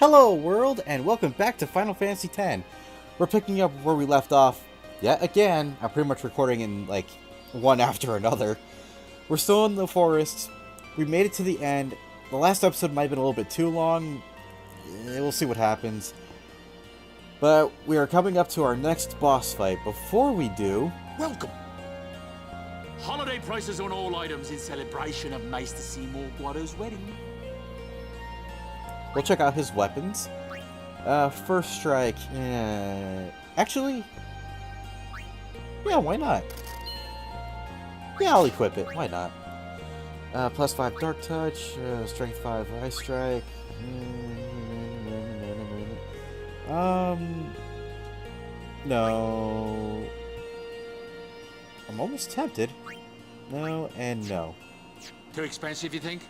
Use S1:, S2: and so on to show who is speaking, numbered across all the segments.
S1: Hello world, and welcome back to Final Fantasy X. We're picking up where we left off yet again. I'm pretty much recording in like one after another. We're still in the forest. We made it to the end. The last episode might have been a little bit too long. We'll see what happens. But we are coming up to our next boss fight. Before we do...
S2: Welcome! Holiday prices on all items in celebration of Maester Seymour Guado's wedding.
S1: We'll check out his weapons. First strike... Actually... Yeah, why not? Yeah, I'll equip it. Why not? Plus 5 Dark Touch, Strength 5 Ice Strike. No. I'm almost tempted. No and no.
S2: Too expensive, you think?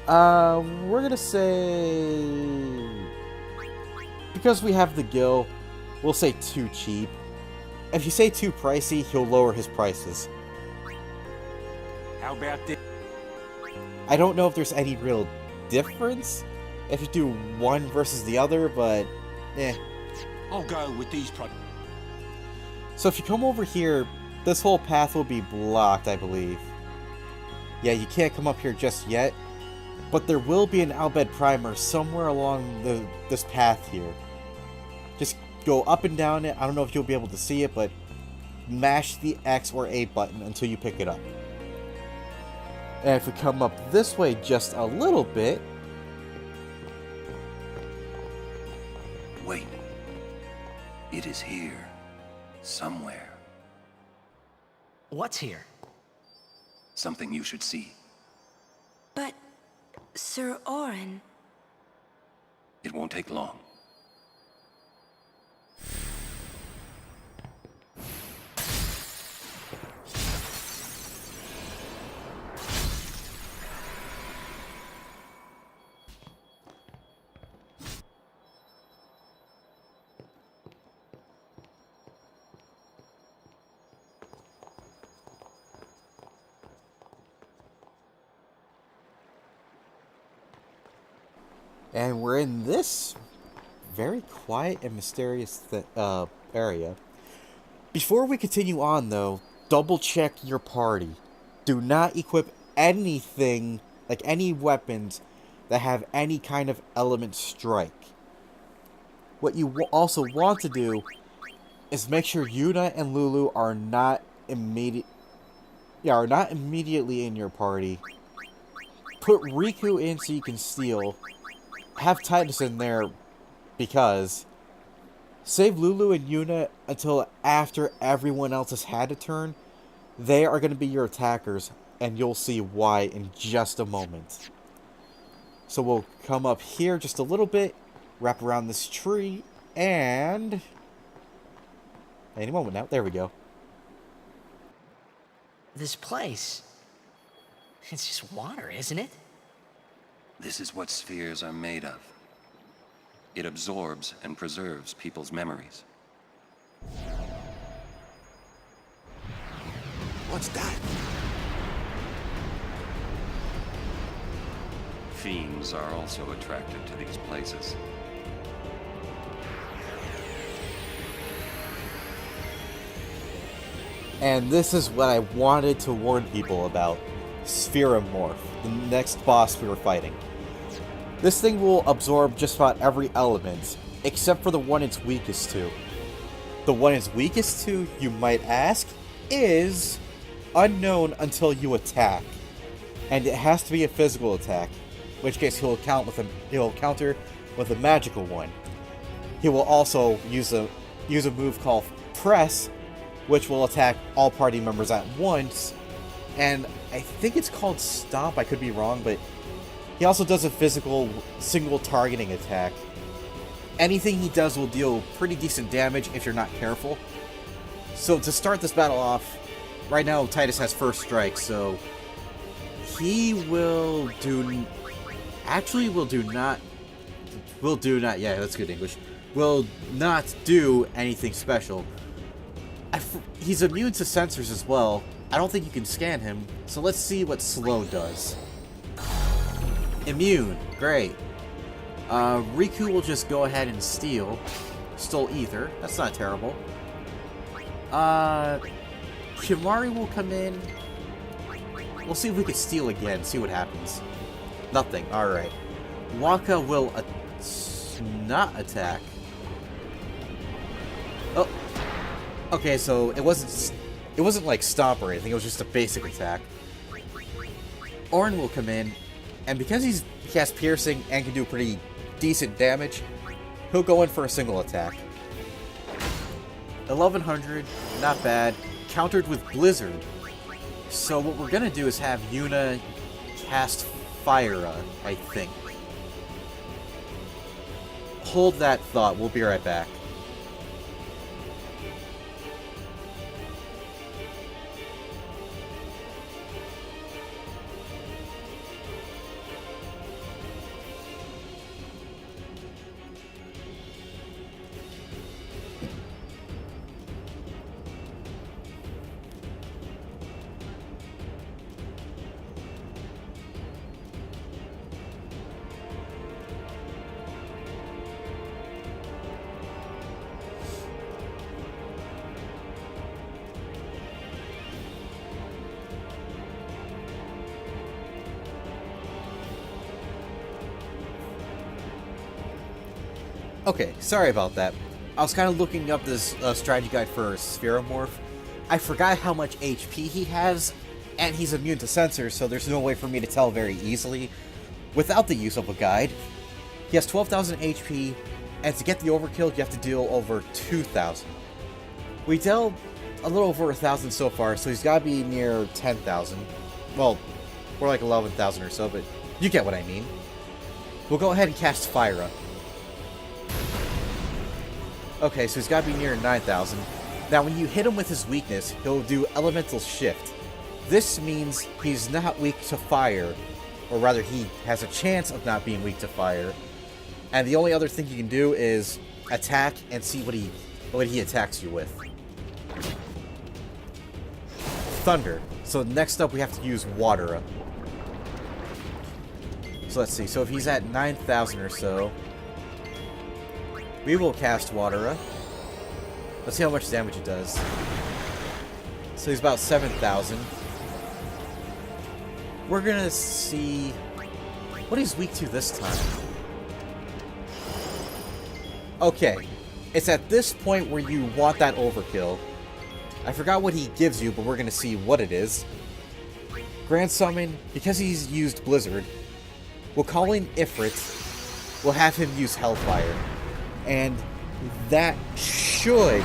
S1: We're gonna say... Because we have the Gil, we'll say too cheap. If you say too pricey, he'll lower his prices.
S2: How about this?
S1: I don't know if there's any real difference if you do one versus the other, but
S2: I'll go with these products.
S1: So if you come over here, this whole path will be blocked, I believe. Yeah, you can't come up here just yet, but there will be an Albed Primer somewhere along this path here. Just go up and down it. I don't know if you'll be able to see it, but mash the X or A button until you pick it up. And if we come up this way just a little bit...
S3: Wait. It is here. Somewhere.
S4: What's here?
S3: Something you should see.
S5: But, Sir Orin...
S3: It won't take long.
S1: And we're in this very quiet and mysterious area. Before we continue on, though, double check your party. Do not equip anything, like any weapons, that have any kind of element strike. What you also want to do is make sure Yuna and Lulu are not immediately in your party. Put Riku in so you can steal. Have Titus in there because save Lulu and Yuna until after everyone else has had a turn. They are going to be your attackers, and you'll see why in just a moment. So we'll come up here just a little bit, wrap around this tree, and... Any moment now. There we go.
S4: This place... It's just water, isn't it?
S3: This is what spheres are made of. It absorbs and preserves people's memories.
S2: What's that?
S3: Fiends are also attracted to these places.
S1: And this is what I wanted to warn people about. Spherimorph, the next boss we were fighting. This thing will absorb just about every element, except for the one it's weakest to. The one it's weakest to, you might ask, is unknown until you attack. And it has to be a physical attack, in which case he'll counter with a magical one. He will also use a move called Press, which will attack all party members at once. And I think it's called Stomp, I could be wrong, but he also does a physical single targeting attack. Anything he does will deal pretty decent damage if you're not careful. So to start this battle off, right now Titus has first strike, so he will do... Actually, will not, yeah, that's good English. Will not do anything special. He's immune to sensors as well. I don't think you can scan him, so let's see what slow does. Immune, great. Riku will just go ahead and steal. Stole Ether. That's not terrible. Shimari will come in. We'll see if we can steal again, see what happens. Nothing. Alright. Wakka will not attack. Oh. Okay, so it wasn't like stomp or anything, it was just a basic attack. Orin will come in, and because he has piercing and can do pretty decent damage, he'll go in for a single attack. 1100, not bad. Countered with Blizzard. So what we're gonna do is have Yuna cast Fira, I think. Hold that thought, we'll be right back. Okay, sorry about that. I was kind of looking up this strategy guide for Spherimorph. I forgot how much HP he has, and he's immune to sensors, so there's no way for me to tell very easily without the use of a guide. He has 12,000 HP, and to get the overkill, you have to deal over 2,000. We dealt a little over 1,000 so far, so he's got to be near 10,000. Well, we're like 11,000 or so, but you get what I mean. We'll go ahead and cast Fira. Okay, so he's got to be near 9,000. Now, when you hit him with his weakness, he'll do Elemental Shift. This means he's not weak to fire, or rather, he has a chance of not being weak to fire. And the only other thing you can do is attack and see what he attacks you with. Thunder. So next up, we have to use Water. So let's see. So if he's at 9,000 or so, we will cast Water. Let's see how much damage it does. So he's about 7,000. We're gonna see what he's weak to this time. Okay, it's at this point where you want that overkill. I forgot what he gives you, but we're gonna see what it is. Grand Summon, because he's used Blizzard, we'll call in Ifrit. We'll have him use Hellfire. And that should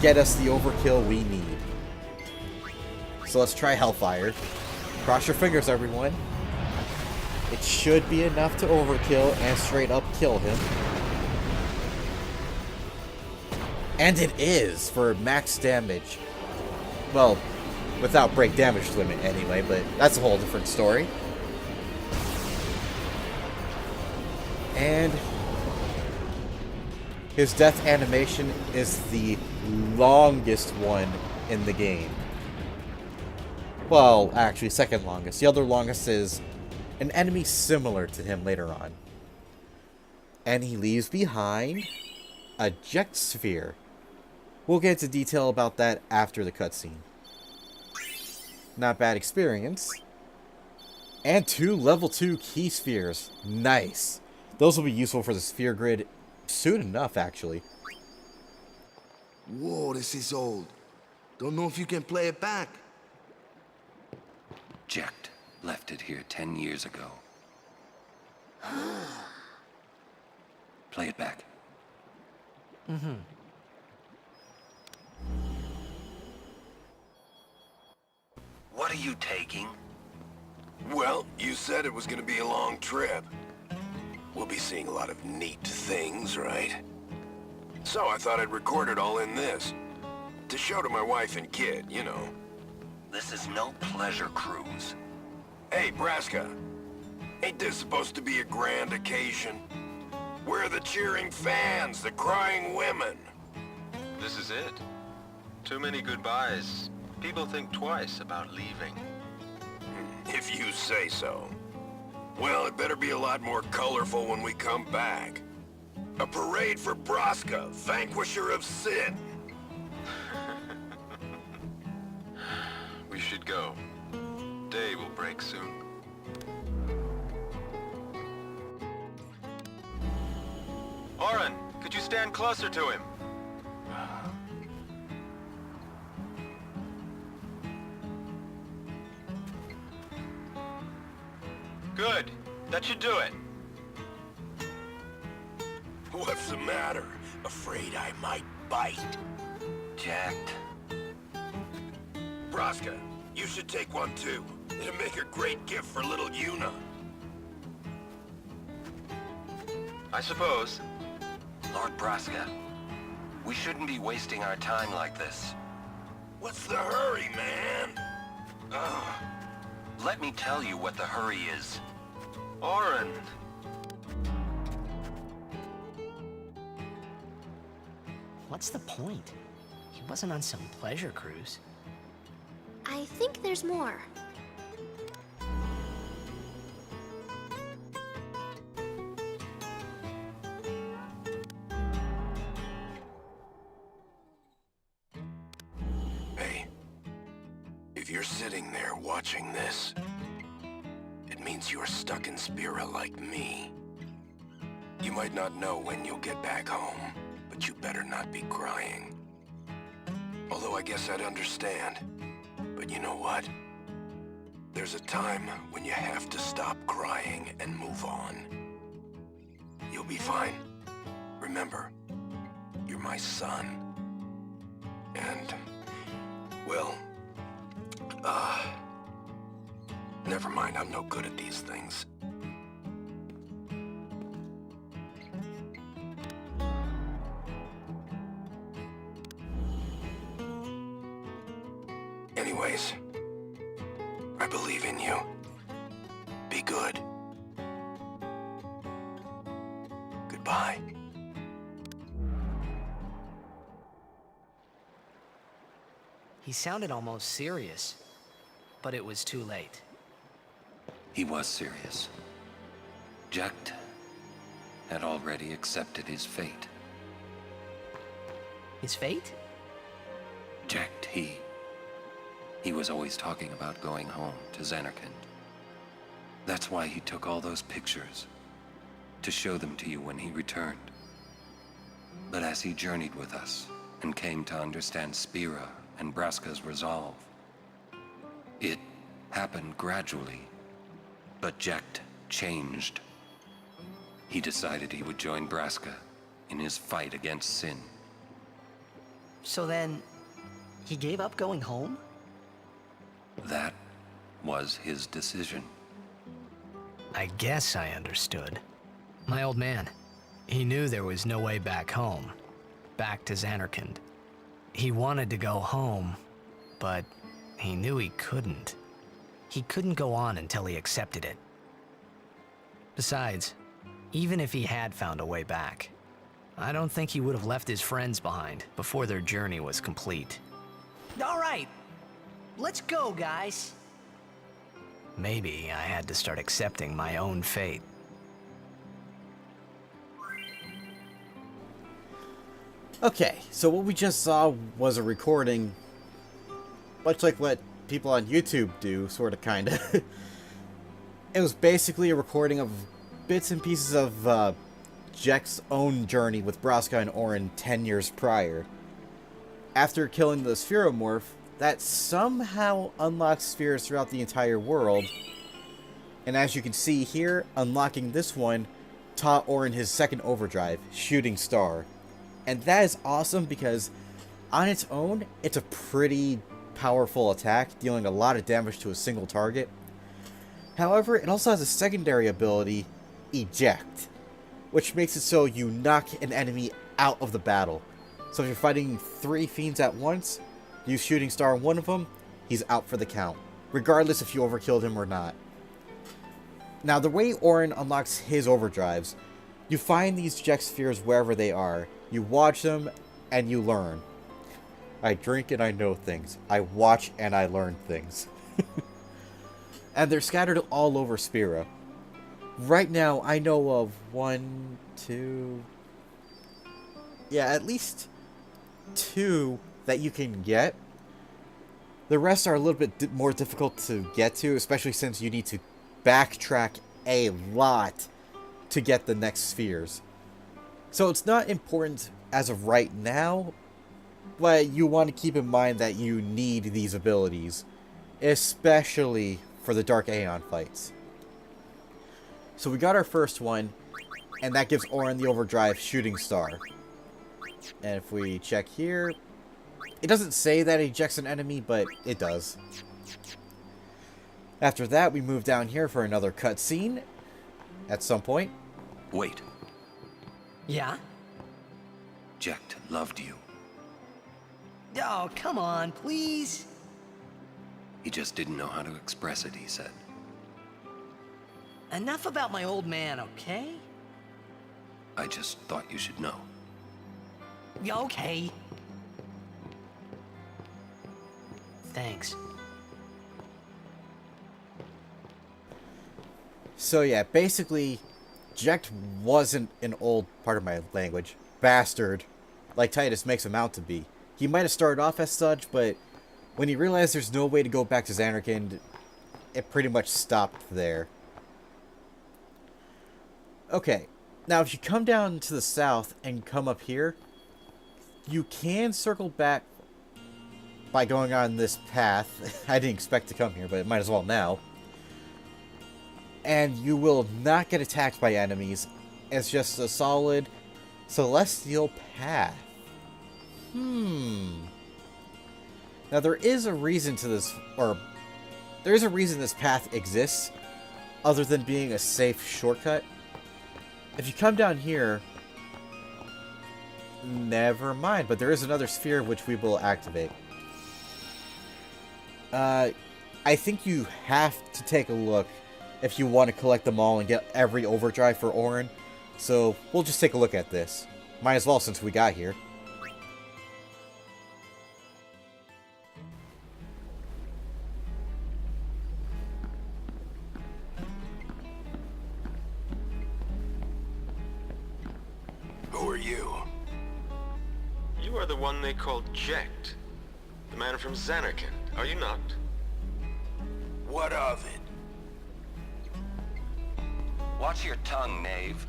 S1: get us the overkill we need. So let's try Hellfire. Cross your fingers, everyone. It should be enough to overkill and straight up kill him. And it is for max damage. Well, without break damage limit anyway, but that's a whole different story. And his death animation is the longest one in the game. Well, actually, second longest. The other longest is an enemy similar to him later on. And he leaves behind a Jecht sphere. We'll get into detail about that after the cutscene. Not bad experience. And 2 level 2 key spheres. Nice. Those will be useful for the sphere grid soon enough, actually.
S6: Whoa, this is old. Don't know if you can play it back.
S3: Jecht left it here 10 years ago. Play it back. What are you taking?
S7: Well, you said it was gonna be a long trip. We'll be seeing a lot of neat things, right? So I thought I'd record it all in this. To show to my wife and kid, you know.
S3: This is no pleasure cruise.
S7: Hey, Braska. Ain't this supposed to be a grand occasion? We're the cheering fans, the crying women.
S8: This is it. Too many goodbyes. People think twice about leaving.
S7: If you say so. Well, it better be a lot more colorful when we come back. A parade for Braska, vanquisher of sin.
S8: We should go. Day will break soon. Oren, could you stand closer to him? Good. That should do it.
S7: What's the matter? Afraid I might bite?
S3: Jecht.
S7: Braska, you should take one too. It'll make a great gift for little Yuna.
S8: I suppose.
S3: Lord Braska, we shouldn't be wasting our time like this.
S7: What's the hurry, man? Ugh.
S3: Let me tell you what the hurry is.
S8: Oren.
S4: What's the point? He wasn't on some pleasure cruise.
S5: I think there's more.
S7: Hey, if you're sitting there watching this, it means you're stuck in Spira like me. You might not know when you'll get back home, but you better not be crying. Although I guess I'd understand. But you know what? There's a time when you have to stop crying and move on. You'll be fine. Remember, you're my son. And, well, never mind, I'm no good at these things. Anyways, I believe in you. Be good. Goodbye.
S4: He sounded almost serious, but it was too late.
S3: He was serious. Jecht had already accepted his fate.
S4: His fate?
S3: Jecht, he was always talking about going home to Zanarkand. That's why he took all those pictures, to show them to you when he returned. But as he journeyed with us and came to understand Spira and Braska's resolve, it happened gradually, but Jecht changed. He decided he would join Braska in his fight against sin.
S4: So then, he gave up going home?
S3: That was his decision.
S4: I guess I understood. My old man, he knew there was no way back home, back to Zanarkand. He wanted to go home, but he knew he couldn't. He couldn't go on until he accepted it. Besides, even if he had found a way back, I don't think he would have left his friends behind before their journey was complete. All right, let's go, guys. Maybe I had to start accepting my own fate.
S1: Okay, so what we just saw was a recording, much like what people on YouTube do, sort of, kind of. It was basically a recording of bits and pieces of Jecht's own journey with Braska and Oren 10 years prior. After killing the Spherimorph, that somehow unlocks spheres throughout the entire world. And as you can see here, unlocking this one taught Oren his second overdrive, Shooting Star. And that is awesome because on its own, it's a pretty powerful attack, dealing a lot of damage to a single target. However, it also has a secondary ability, Eject, which makes it so you knock an enemy out of the battle. So if you're fighting 3 fiends at once, use Shooting Star on one of them, he's out for the count, regardless if you overkilled him or not. Now, the way Oren unlocks his overdrives, you find these Jecht spheres wherever they are, you watch them, and you learn. I drink and I know things. I watch and I learn things. And they're scattered all over Spira. right now, I know of one, two... Yeah, at least 2 that you can get. The rest are a little bit more difficult to get to, especially since you need to backtrack a lot to get the next spheres. So it's not important as of right now, but you want to keep in mind that you need these abilities, especially for the Dark Aeon fights. So we got our first one, and that gives Auron the Overdrive Shooting Star. And if we check here, it doesn't say that it ejects an enemy, but it does. After that, we move down here for another cutscene at some point.
S3: Wait,
S4: Yeah?
S3: Jecht loved you.
S4: Oh, come on, please.
S3: He just didn't know how to express it, he said.
S4: Enough about my old man, okay?
S3: I just thought you should know.
S4: Yeah, okay. Thanks.
S1: So yeah, basically, Jecht wasn't an old, part of my language, bastard, like Titus makes him out to be. He might have started off as such, but when he realized there's no way to go back to Zanarkand, it pretty much stopped there. Okay, now if you come down to the south and come up here, you can circle back by going on this path. I didn't expect to come here, but it might as well now. And you will not get attacked by enemies. It's just a solid celestial path. Now there is a reason to this, or there is a reason this path exists, other than being a safe shortcut. If you come down here, never mind, but there is another sphere which we will activate. I think you have to take a look if you want to collect them all and get every overdrive for Auron. So we'll just take a look at this. Might as well since we got here.
S7: Who are you?
S8: You are the one they called Jecht. The man from Zanarkand, are you not?
S7: What of it?
S3: Watch your tongue, knave.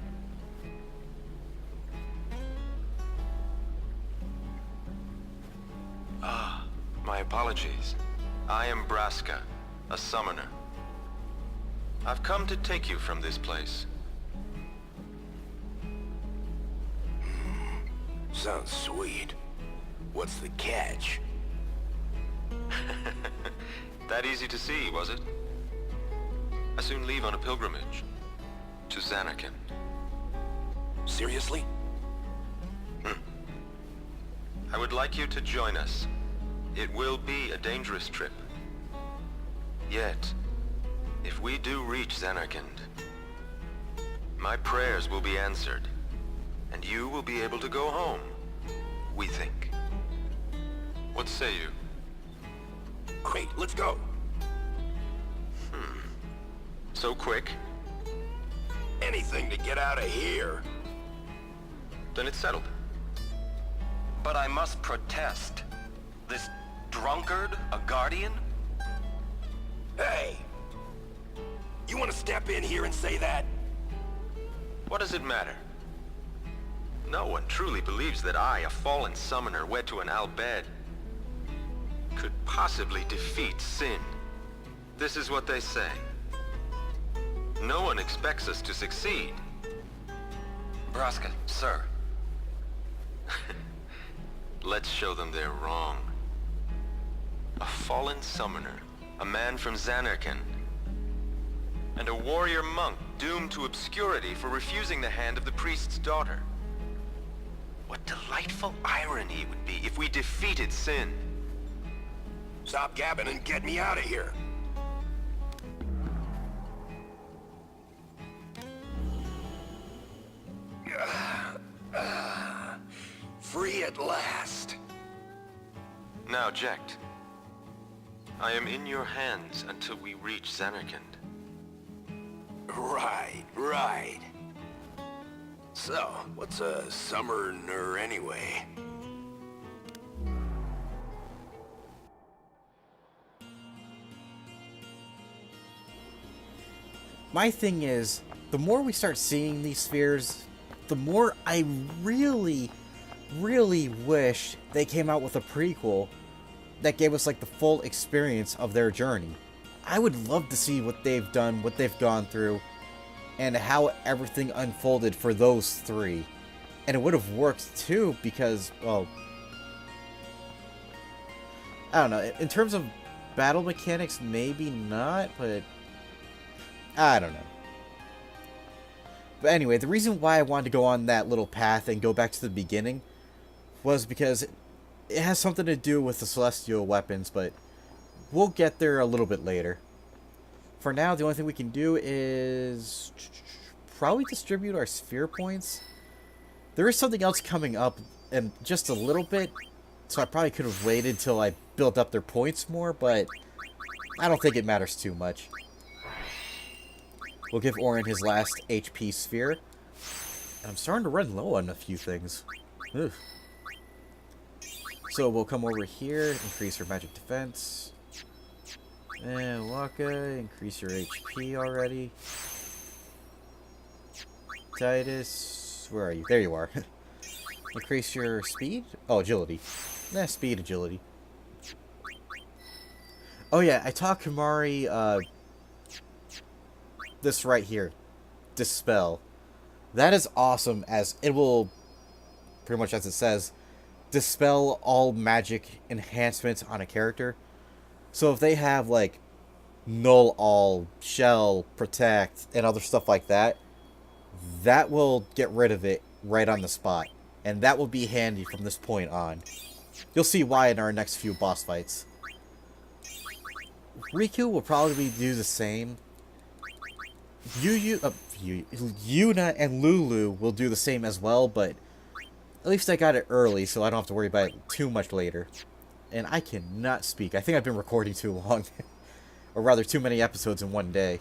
S8: Ah, my apologies. I am Braska, a summoner. I've come to take you from this place.
S7: Sounds sweet. What's the catch?
S8: That easy to see, was it? I soon leave on a pilgrimage to Zanarkand.
S7: Seriously?
S8: I would like you to join us. It will be a dangerous trip. Yet, if we do reach Zanarkand, my prayers will be answered, and you will be able to go home, we think. What say you?
S7: Great, let's go.
S8: So quick?
S7: Anything to get out of here.
S8: Then it's settled.
S3: But I must protest. This drunkard, a guardian?
S7: Hey! You want to step in here and say that?
S8: What does it matter? No one truly believes that I, a fallen summoner wed to an Al-Bhed, could possibly defeat sin. This is what they say. No one expects us to succeed.
S3: Braska, sir.
S8: Let's show them they're wrong. A fallen summoner, a man from Zanarkand, and a warrior monk doomed to obscurity for refusing the hand of the priest's daughter. What delightful irony it would be if we defeated sin.
S7: Stop gabbing and get me out of here. Free at last.
S8: Now, Jecht, I am in your hands until we reach Zanarkand.
S7: Right. right. So, what's a summoner anyway?
S1: My thing is, the more we start seeing these spheres, the more I really, really wish they came out with a prequel that gave us like the full experience of their journey. I would love to see what they've done, what they've gone through, and how everything unfolded for those three. And it would have worked too because, well, I don't know. In terms of battle mechanics, maybe not, but I don't know. But anyway, the reason why I wanted to go on that little path and go back to the beginning was because it has something to do with the celestial weapons, but we'll get there a little bit later. For now, the only thing we can do is probably distribute our sphere points. There is something else coming up in just a little bit, so I probably could have waited till I built up their points more, but I don't think it matters too much. We'll give Orin his last HP sphere. I'm starting to run low on a few things. Ugh. So we'll come over here, increase your magic defense. And Wakka, increase your HP already. Titus, where are you? There you are. Increase your speed? Oh, agility. Nah, speed, agility. Oh yeah, I taught Kamari, this right here. Dispel. That is awesome, as it will, pretty much as it says, dispel all magic enhancements on a character. So if they have, like, null all, shell, protect, and other stuff like that, that will get rid of it right on the spot. And that will be handy from this point on. You'll see why in our next few boss fights. Riku will probably do the same. Yuna and Lulu will do the same as well, but at least I got it early, so I don't have to worry about it too much later. And I cannot speak. I think I've been recording too long. Or rather, too many episodes in one day.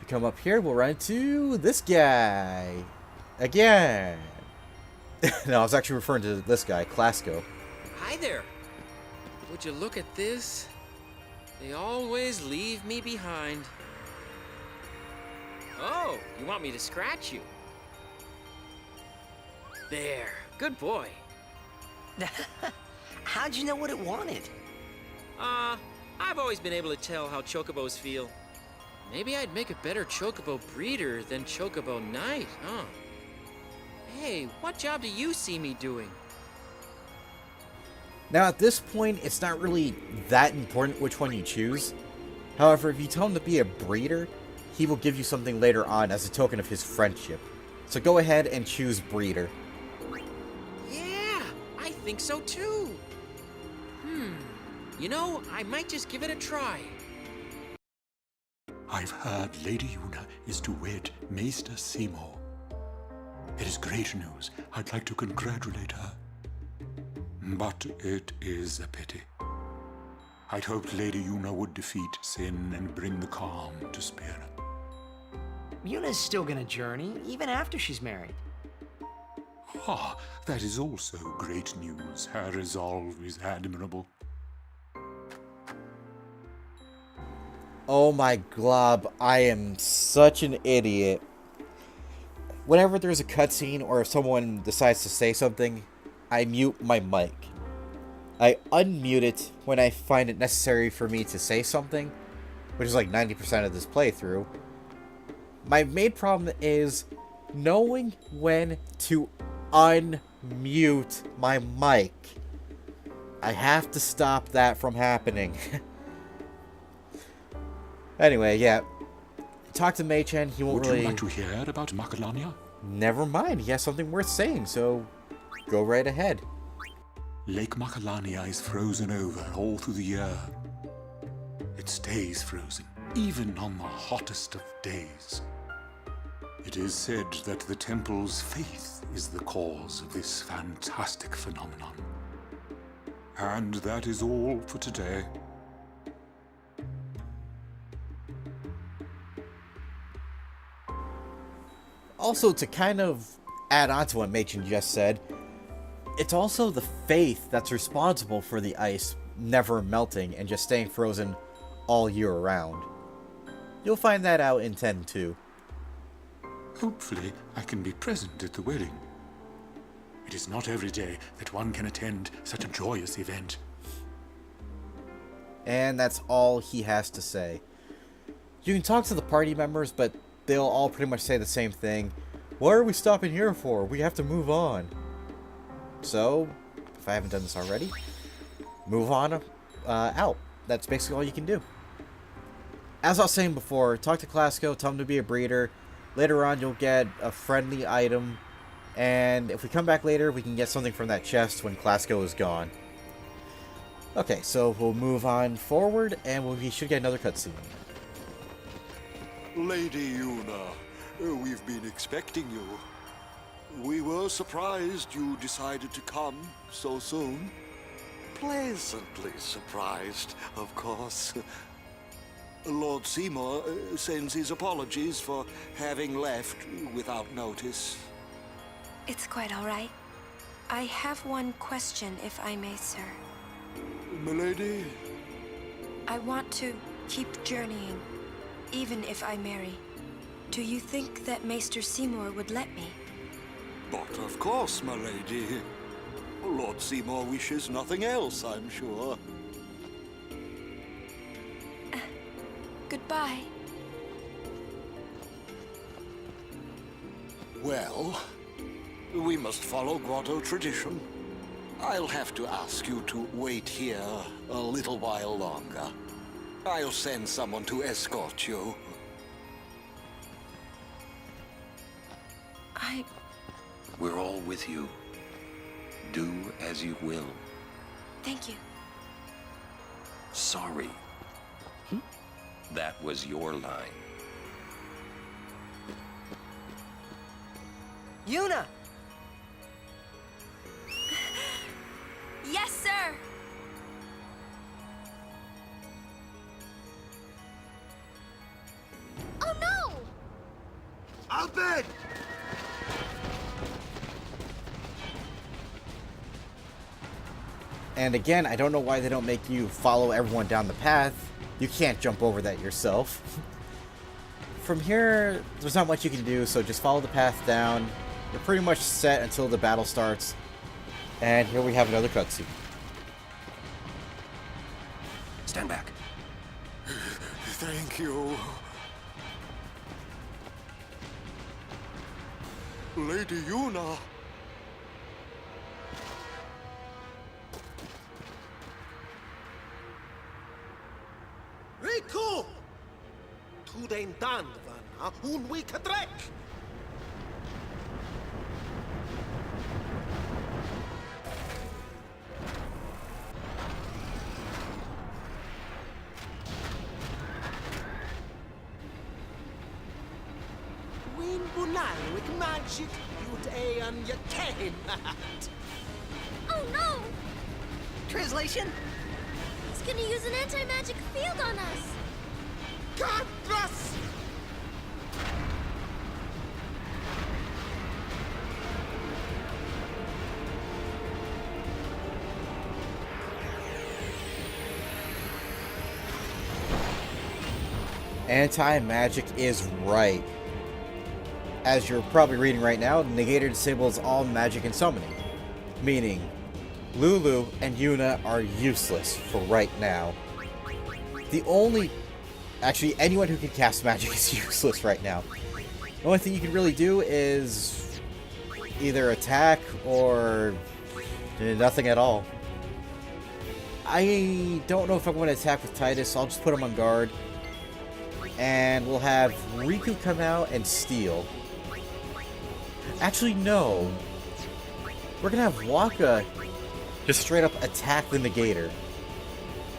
S1: We come up here, we'll run into this guy. Again. No, I was actually referring to this guy, Clasco.
S9: Hi there. Would you look at this? They always leave me behind. Oh, you want me to scratch you? There. Good boy.
S4: How'd you know what it wanted?
S9: I've always been able to tell how chocobos feel. Maybe I'd make a better chocobo breeder than chocobo knight, huh? Hey, what job do you see me doing?
S1: Now, at this point, it's not really that important which one you choose. However, if you tell him to be a breeder, he will give you something later on as a token of his friendship. So go ahead and choose breeder.
S9: Yeah, I think so too. You know, I might just give it a try.
S10: I've heard Lady Yuna is to wed Maester Seymour. It is great news. I'd like to congratulate her. But it is a pity. I'd hoped Lady Yuna would defeat Sin and bring the calm to Spear.
S4: Yuna's still gonna journey, even after she's married.
S10: Ah, that is also great news. Her resolve is admirable.
S1: Oh my glob, I am such an idiot. Whenever there's a cutscene or if someone decides to say something, I mute my mic. I unmute it when I find it necessary for me to say something, which is like 90% of this playthrough. My main problem is knowing when to unmute my mic. I have to stop that from happening. Anyway, yeah. Talk to Mei-chan, he won't really...
S10: Would you like to hear about Macalania?
S1: Never mind, he has something worth saying, so go right ahead.
S10: Lake Macalania is frozen over all through the year. It stays frozen, even on the hottest of days. It is said that the temple's faith is the cause of this fantastic phenomenon. And that is all for today.
S1: Also, to kind of add on to what Machen just said, it's also the faith that's responsible for the ice never melting and just staying frozen all year round. You'll find that out in 10-2.
S10: Hopefully, I can be present at the wedding. It is not every day that one can attend such a joyous event.
S1: And that's all he has to say. You can talk to the party members, but they'll all pretty much say the same thing. What are we stopping here for? We have to move on. So, if I haven't done this already, move on out. That's basically all you can do. As I was saying before, talk to Clasco, tell him to be a breeder. Later on, you'll get a friendly item. And if we come back later, we can get something from that chest when Clasco is gone. Okay, so we'll move on forward, and we should get another cutscene.
S11: Lady Yuna, we've been expecting you. We were surprised you decided to come so soon. Pleasantly surprised, of course. Lord Seymour sends his apologies for having left without notice.
S12: It's quite all right. I have one question, if I may, sir.
S11: Milady?
S12: I want to keep journeying, even if I marry. Do you think that Maester Seymour would let me?
S11: But of course, my lady. Lord Seymour wishes nothing else, I'm sure.
S12: Goodbye.
S11: Well, we must follow grotto tradition. I'll have to ask you to wait here a little while longer. I'll send someone to escort you.
S3: We're all with you. Do as you will.
S12: Thank you.
S3: Sorry. That was your line.
S4: Yuna!
S12: Yes, sir!
S5: Oh no!
S6: Albert!
S1: And again, I don't know why they don't make you follow everyone down the path. You can't jump over that yourself. From here, there's not much you can do, so just follow the path down. You're pretty much set until the battle starts. And here we have another cutscene.
S3: Stand back.
S11: Thank you. Lady Yuna.
S13: Riku! Tu den dan van un week trek! Win bunal with magic, you'd aeon you came at.
S5: Oh no!
S4: Translation?
S5: He's gonna use an anti-magic field on us!
S13: Katras!
S1: Anti-magic is right. As you're probably reading right now, Negator disables all magic and summoning. Meaning, Lulu and Yuna are useless for right now. Actually, anyone who can cast magic is useless right now. The only thing you can really do is either attack or nothing at all. I don't know if I'm going to attack with Titus. I'll just put him on guard. And we'll have Riku come out and steal. Actually, no. We're going to have Wakka just straight up attack the Negator.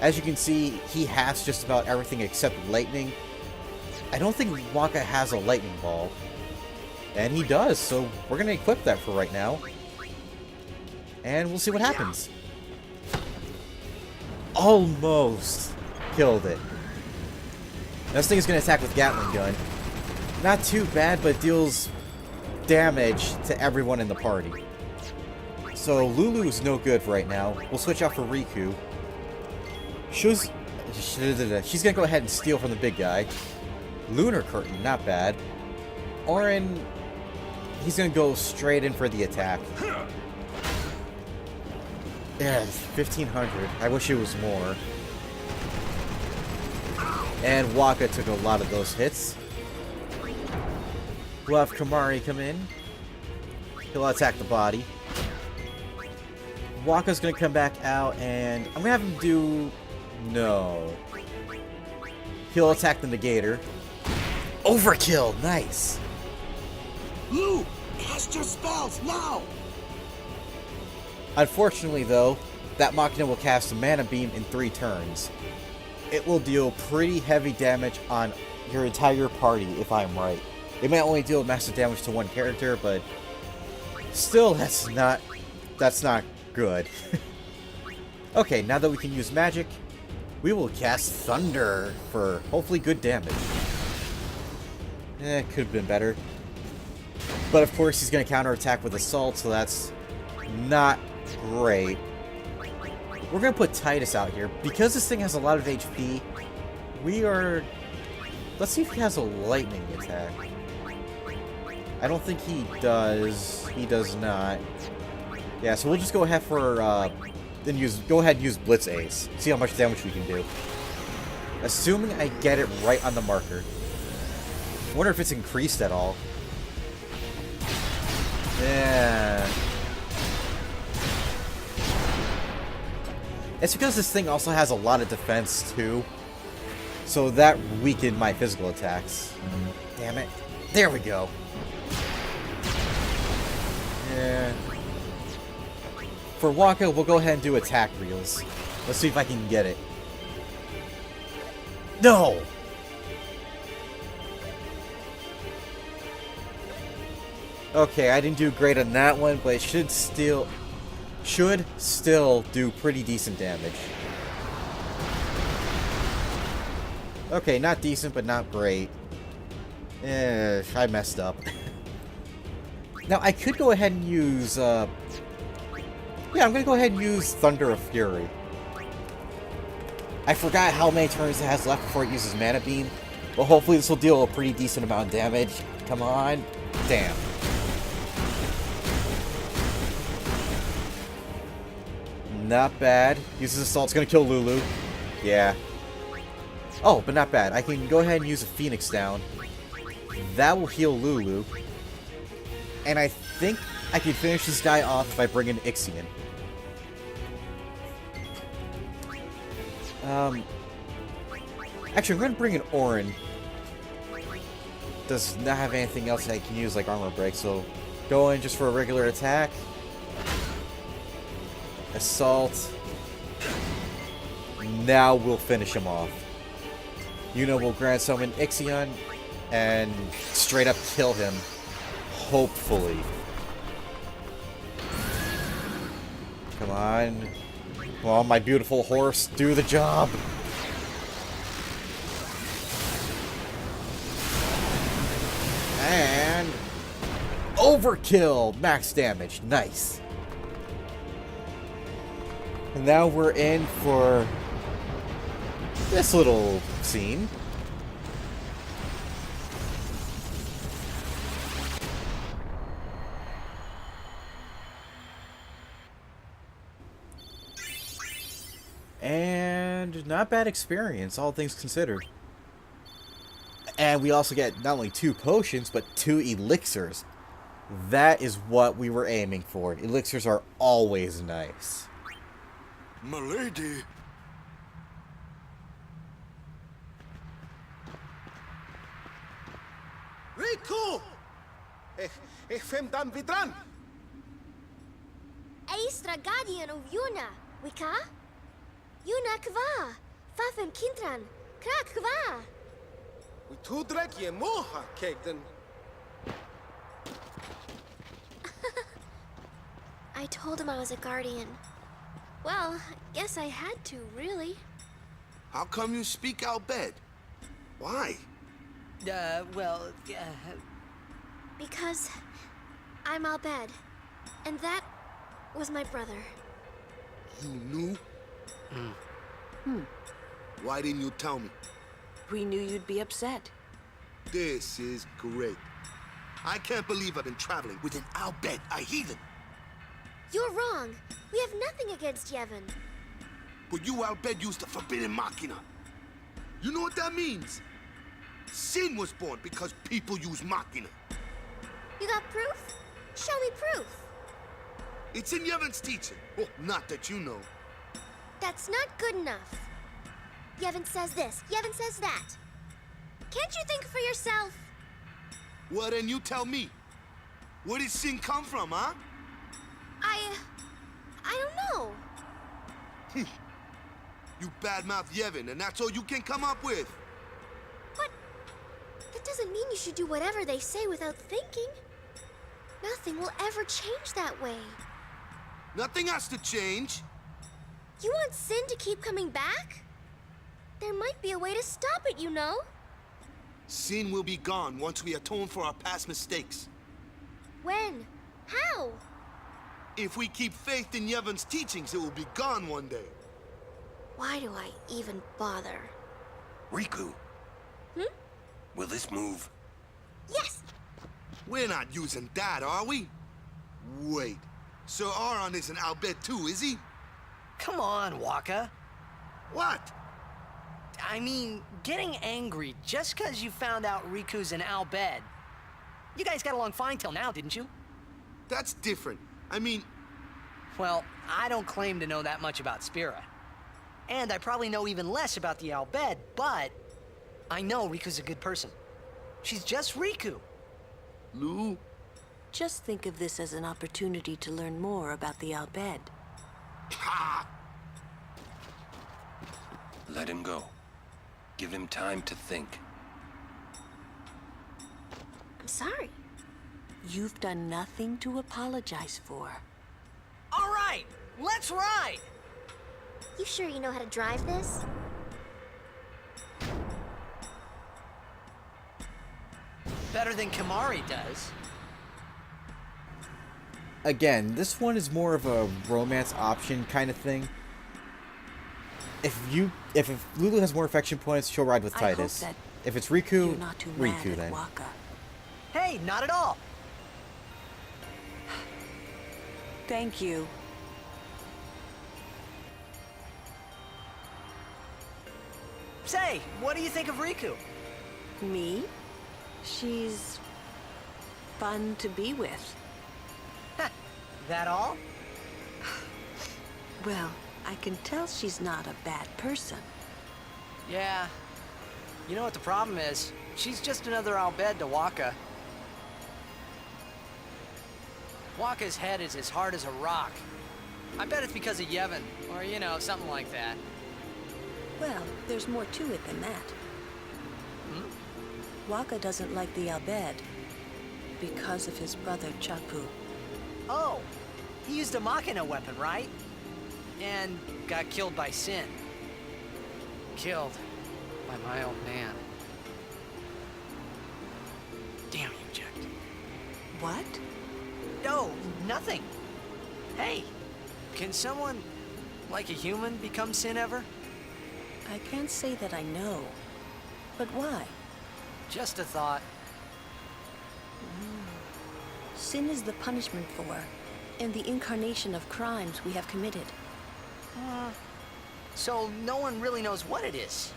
S1: As you can see, he has just about everything except lightning. I don't think Wakka has a lightning ball. And he does, so we're going to equip that for right now. And we'll see what happens. Almost killed it. This thing is going to attack with Gatling gun. Not too bad, but deals damage to everyone in the party. So Lulu is no good right now. We'll switch out for Riku. She's gonna go ahead and steal from the big guy. Lunar Curtain, not bad. Orin, he's gonna go straight in for the attack. Yeah, 1500. I wish it was more. And Wakka took a lot of those hits. We'll have Kamari come in. He'll attack the body. Wakka's gonna come back out, and I'm gonna have him do... No. He'll attack the Negator. Overkill! Nice!
S6: Lou! Cast your spells, now!
S1: Unfortunately, though, that Machina will cast a Mana Beam in 3 turns. It will deal pretty heavy damage on your entire party, if I'm right. It may only deal massive damage to one character, but still, that's not good. Okay, now that we can use magic, we will cast Thunder for hopefully good damage. Could have been better. But of course, he's going to counterattack with Assault, so that's not great. We're going to put Titus out here. Because this thing has a lot of HP, we are... Let's see if he has a lightning attack. I don't think he does. He does not. Yeah, so we'll just go ahead for, go ahead and use Blitz Ace. See how much damage we can do. Assuming I get it right on the marker. I wonder if it's increased at all. Yeah. It's because this thing also has a lot of defense, too. So that weakened my physical attacks. Damn it. There we go. Yeah. For Wakka, we'll go ahead and do attack reels. Let's see if I can get it. No! Okay, I didn't do great on that one, but it should still do pretty decent damage. Okay, not decent, but not great. I messed up. Now, I could go ahead and use, yeah, I'm gonna go ahead and use Thunder of Fury. I forgot how many turns it has left before it uses Mana Beam, but hopefully this will deal a pretty decent amount of damage. Come on. Damn. Not bad. Uses Assault. It's gonna kill Lulu. Yeah. Oh, but not bad. I can go ahead and use a Phoenix down. That will heal Lulu. And I think I can finish this guy off if I bring in Ixion. Actually, I'm going to bring in Orin. Does not have anything else I can use like Armor Break, so go in just for a regular attack. Assault. Now we'll finish him off. We'll Grand Summon Ixion and straight up kill him. Hopefully. Come on. Come on, my beautiful horse. Do the job. And... overkill! Max damage. Nice. And now we're in for this little scene. And not bad experience, all things considered. And we also get not only 2 potions, but 2 elixirs. That is what we were aiming for. Elixirs are always nice.
S11: Milady.
S13: Riku! Fem dan vidran!
S5: Aistra guardian of Yuna, Wika? Yuna kva, Fafem Kintran, Krak kva.
S13: We tudrek ye moha kegden.
S5: I told him I was a guardian. Well, I guess I had to, really.
S6: How come you speak out bed? Why?
S5: Because I'm Albed. And that was my brother.
S6: You knew? Why didn't you tell me?
S14: We knew you'd be upset.
S6: This is great. I can't believe I've been traveling with an Albed, a heathen.
S5: You're wrong. We have nothing against Yevon.
S6: But you, Albed, used the forbidden machina. You know what that means? Sin was born because people use machina.
S5: You got proof? Show me proof.
S6: It's in Yevon's teaching. Oh, not that you know.
S5: That's not good enough. Yevon says this, Yevon says that. Can't you think for yourself?
S6: Well, then you tell me. Where did sin come from, huh?
S5: I don't know.
S6: You badmouth Yevon, and that's all you can come up with.
S5: But that doesn't mean you should do whatever they say without thinking. Nothing will ever change that way.
S6: Nothing has to change.
S5: You want sin to keep coming back? There might be a way to stop it, you know?
S6: Sin will be gone once we atone for our past mistakes.
S5: When? How?
S6: If we keep faith in Yevon's teachings, it will be gone one day.
S5: Why do I even bother?
S3: Riku. Will this move?
S5: Yes!
S6: We're not using that, are we? Wait. Sir Aron is an Albed too, is he?
S4: Come on, Wakka.
S6: What?
S4: I mean, getting angry just because you found out Riku's an Albed. You guys got along fine till now, didn't you?
S6: That's different. I mean...
S4: Well, I don't claim to know that much about Spira. And I probably know even less about the Albed, but I know Riku's a good person. She's just Riku.
S6: Lou?
S14: Just think of this as an opportunity to learn more about the Albed.
S6: Ha!
S3: Let him go. Give him time to think.
S5: I'm sorry.
S14: You've done nothing to apologize for.
S4: All right, let's ride!
S5: You sure you know how to drive this?
S4: Better than Kimahri does.
S1: Again, this one is more of a romance option kind of thing. If Lulu has more affection points, she'll ride with Titus. If it's Riku, Riku then.
S14: Wakka.
S4: Hey, not at all.
S14: Thank you.
S4: Say, what do you think of Riku?
S14: Me? She's fun to be with.
S4: That all?
S14: Well, I can tell she's not a bad person.
S4: Yeah. You know what the problem is? She's just another Albed to Wakka. Wakka's head is as hard as a rock. I bet it's because of Yevon, or, you know, something like that.
S14: Well, there's more to it than that. Wakka doesn't like the Albed because of his brother Chapu.
S4: Oh, he used a Machina weapon, right? And got killed by Sin. Killed by my old man. Damn you, Jecht.
S14: What?
S4: No, nothing. Hey, can someone, like a human, become Sin ever?
S14: I can't say that I know. But why?
S4: Just a thought.
S14: Sin is the punishment for, and the incarnation of crimes we have committed.
S4: So no one really knows what it is?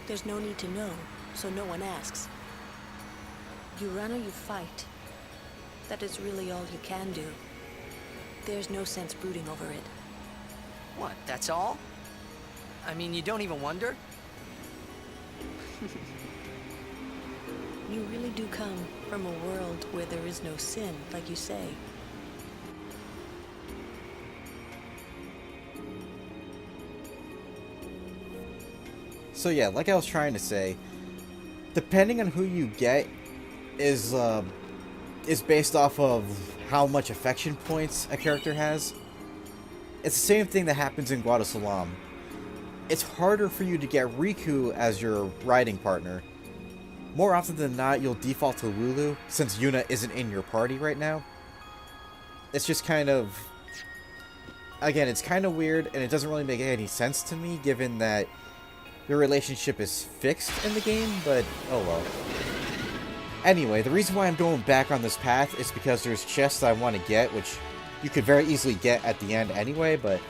S14: There's no need to know, so no one asks. You run or you fight. That is really all you can do. There's no sense brooding over it.
S4: What, that's all? I mean, you don't even wonder?
S14: You really do come from a world where there is no sin, like you say.
S1: So yeah, like I was trying to say, depending on who you get is based off of how much affection points a character has. It's the same thing that happens in Guadasalam. It's harder for you to get Riku as your riding partner more often than not, you'll default to Lulu, since Yuna isn't in your party right now. It's just kind of... Again, it's kind of weird, and it doesn't really make any sense to me, given that your relationship is fixed in the game, but oh well. Anyway, the reason why I'm going back on this path is because there's chests I want to get, which you could very easily get at the end anyway, but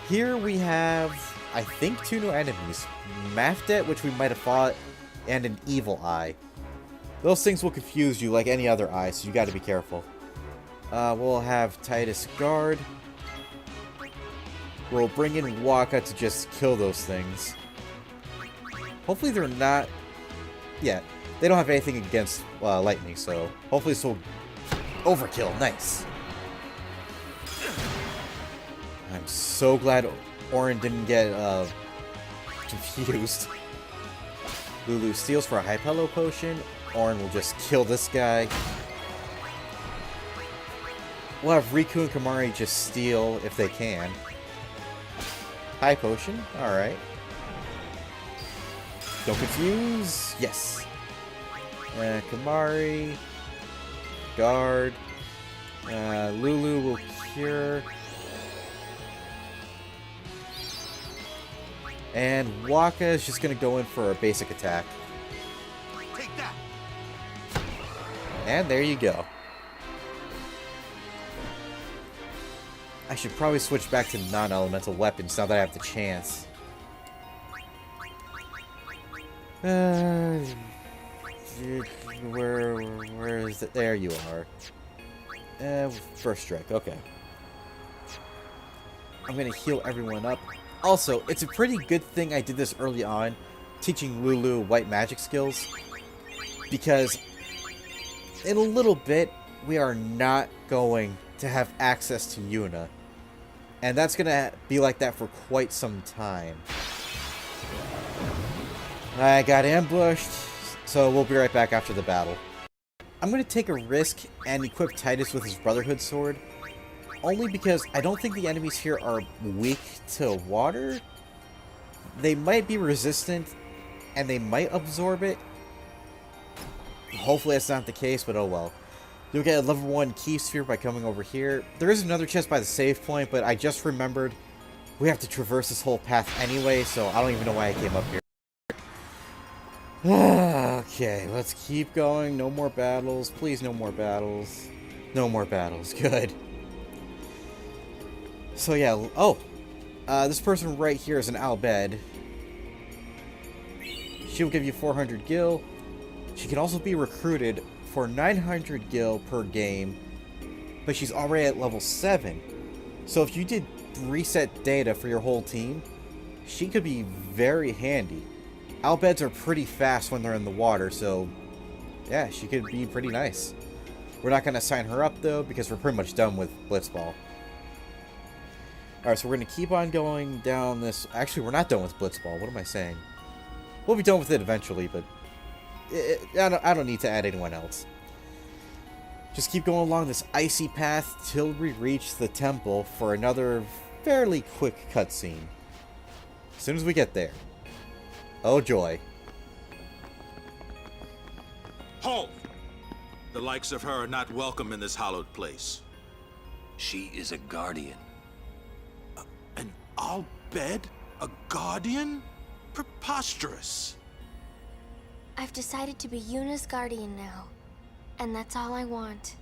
S1: here we have, I think, 2 new enemies. Mafdet, which we might have fought, and an Evil Eye. Those things will confuse you like any other eye, so you gotta be careful. We'll have Titus guard. We'll bring in Wakka to just kill those things. Hopefully they're not... Yeah, they don't have anything against lightning, so hopefully this will... Overkill, nice. I'm so glad Orin didn't get confused. Lulu steals for a high pillow potion. Orin will just kill this guy. We'll have Riku and Kamari just steal if they can. High potion, alright. Don't confuse. Yes. Kamari. Guard. Lulu will cure. And Wakka is just going to go in for a basic attack.
S6: Take that.
S1: And there you go. I should probably switch back to non-elemental weapons now that I have the chance. Where is it? There you are. First strike, okay. I'm gonna heal everyone up. Also, it's a pretty good thing I did this early on, teaching Lulu white magic skills, because in a little bit, we are not going to have access to Yuna. And that's gonna be like that for quite some time. I got ambushed, so we'll be right back after the battle. I'm gonna take a risk and equip Titus with his Brotherhood sword, only because I don't think the enemies here are weak to water. They might be resistant, and they might absorb it. Hopefully that's not the case, but oh well. You'll get a level 1 key sphere by coming over here. There is another chest by the save point, but I just remembered we have to traverse this whole path anyway, so I don't even know why I came up here. Okay, let's keep going. No more battles. Please, no more battles. No more battles. Good. So yeah, this person right here is an Albed. She'll give you 400 gil. She can also be recruited for 900 gil per game, but she's already at level 7. So if you did reset data for your whole team, she could be very handy. Albeds are pretty fast when they're in the water, so yeah, she could be pretty nice. We're not going to sign her up though, because we're pretty much done with Blitzball. Alright, so we're going to keep on going down this... Actually, we're not done with Blitzball. What am I saying? We'll be done with it eventually, but I don't need to add anyone else. Just keep going along this icy path till we reach the temple for another fairly quick cutscene. As soon as we get there. Oh joy.
S15: Halt! The likes of her are not welcome in this hallowed place.
S3: She is a guardian.
S15: An Albed? A guardian? Preposterous.
S5: I've decided to be Yuna's guardian now. And that's all I want.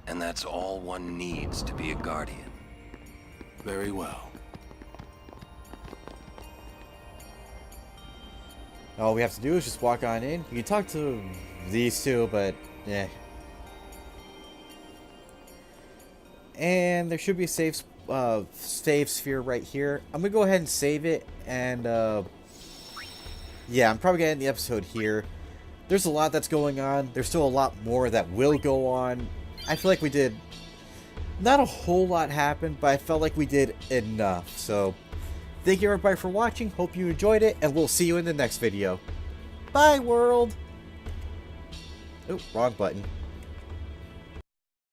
S3: And that's all one needs to be a guardian.
S15: Very well.
S1: All we have to do is just walk on in. You can talk to these two, but yeah. And there should be a save sphere right here. I'm gonna go ahead and save it, and yeah, I'm probably gonna end the episode here. There's a lot that's going on. There's still a lot more that will go on. I feel like we did not a whole lot happen, but I felt like we did enough. So thank you everybody for watching. Hope you enjoyed it, and we'll see you in the next video. Bye, world! Oh, wrong button.